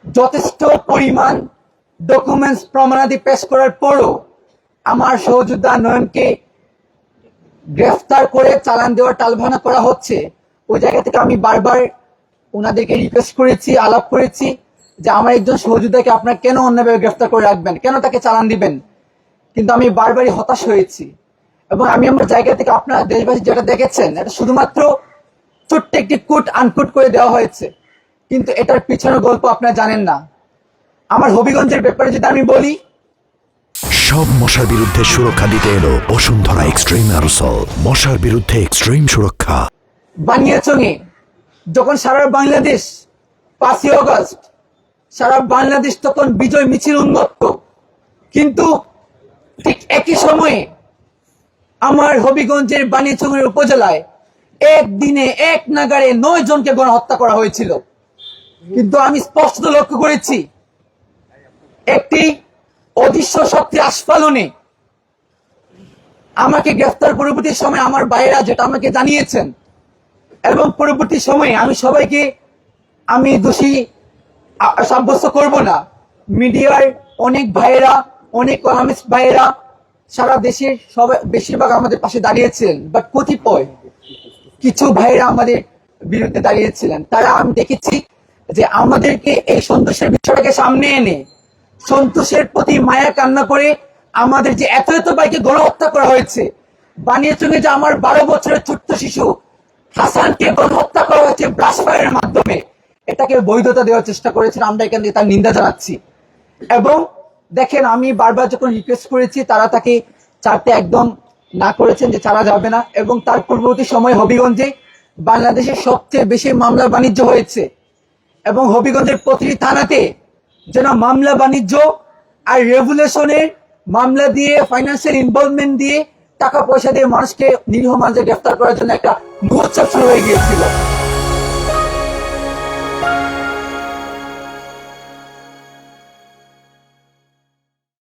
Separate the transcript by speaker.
Speaker 1: যথেষ্ট পরিমাণ ডকুমেন্টস প্রমাণাদি পেশ করার পরও আমার সহযোদ্ধা নয়নকে গ্রেফতার করে চালান দেওয়ার টালভানা করা হচ্ছে। ওই জায়গা থেকে আমি বারবার ওনাদেরকে রিকোয়েস্ট করেছি, আলাপ করেছি যে আমার একজন সহযোদ্ধাকে আপনারা কেন অন্যভাবে গ্রেফতার করে রাখবেন, কেন তাকে চালান দিবেন। কিন্তু আমি বারবারই হতাশ হয়েছি এবং আমি আমার জায়গা থেকে আপনারা দেশবাসী যেটা দেখেছেন এটা শুধুমাত্র ছোট্ট একটি কোট আনকোট করে দেওয়া হয়েছে, কিন্তু এটার পিছনের গল্প আপনারা জানেন না। আমার হবিগঞ্জের ব্যাপারে যদি আমি বলি,
Speaker 2: সব মশার বিরুদ্ধে সুরক্ষা দিতে এলো বসুন্ধরা এক্সট্রিম অ্যারোসল, মশার বিরুদ্ধে এক্সট্রিম সুরক্ষা।
Speaker 1: বানিয়াচংয়ে যখন সারা বাংলাদেশ 5ই অগস্ট সারা বাংলাদেশ তখন বিজয় মিছিল উন্মুক্ত, কিন্তু ঠিক একই সময়ে আমার হবিগঞ্জের বানিয়াচংয়ের উপজেলায় একদিনে এক নাগাড়ে 9 জনকে গণহত্যা করা হয়েছিল। কিন্তু আমি স্পষ্ট লক্ষ্য করেছি একটি অদৃশ্য শক্তি আস্ফালনে আমাকে গ্রেফতার পরবর্তী সময় আমার ভাইয়েরা যেটা আমাকে জানিয়েছেন এবং পরবর্তী সময়ে আমি সবাইকে আমি দোষী সাব্যস্ত করব না। মিডিয়ার অনেক ভাইয়েরা, অনেক কলামিস্ট ভাইয়েরা সারা দেশের সবাই বেশিরভাগ আমাদের পাশে দাঁড়িয়েছিলেন, বাট কতিপয় কিছু ভাইয়েরা আমাদের বিরুদ্ধে দাঁড়িয়েছিলেন। তারা আমি দেখেছি যে আমাদেরকে এই সন্তোষের বিষয়টাকে সামনে এনে সন্তোষের প্রতি মায়া কান্না করে আমাদের যে এত এত ভাইকে গণহত্যা করা হয়েছে, বানিয়াচংয়ে যে আমার 12 বছরের ছোট্ট শিশু হাসানকে গণহত্যা করা হয়েছে ব্রাশ ফায়ারের মাধ্যমে, এটাকে বৈধতা দেওয়ার চেষ্টা করেছেন। আমরা এখান থেকে তার নিন্দা জানাচ্ছি। এবং দেখেন আমি বারবার যখন রিকোয়েস্ট করেছি তারা তাকে ছাড়তে একদম না করেছেন যে ছাড়া যাবে না। এবং তার পূর্ববর্তী সময় হবিগঞ্জে বাংলাদেশের সবচেয়ে বেশি মামলা বাণিজ্য হয়েছে এবং হবিগঞ্জের প্রতিটি থানাতে যেন মামলা বাণিজ্য আর রেভুলেশনের মামলা দিয়ে ফাইন্যান্সিয়াল ইনভলভমেন্ট দিয়ে টাকা পয়সা দিয়ে মানুষকে, নিরীহ মানুষকে গ্রেফতার করার জন্য একটা মহোৎসব শুরু হয়ে গিয়েছিল।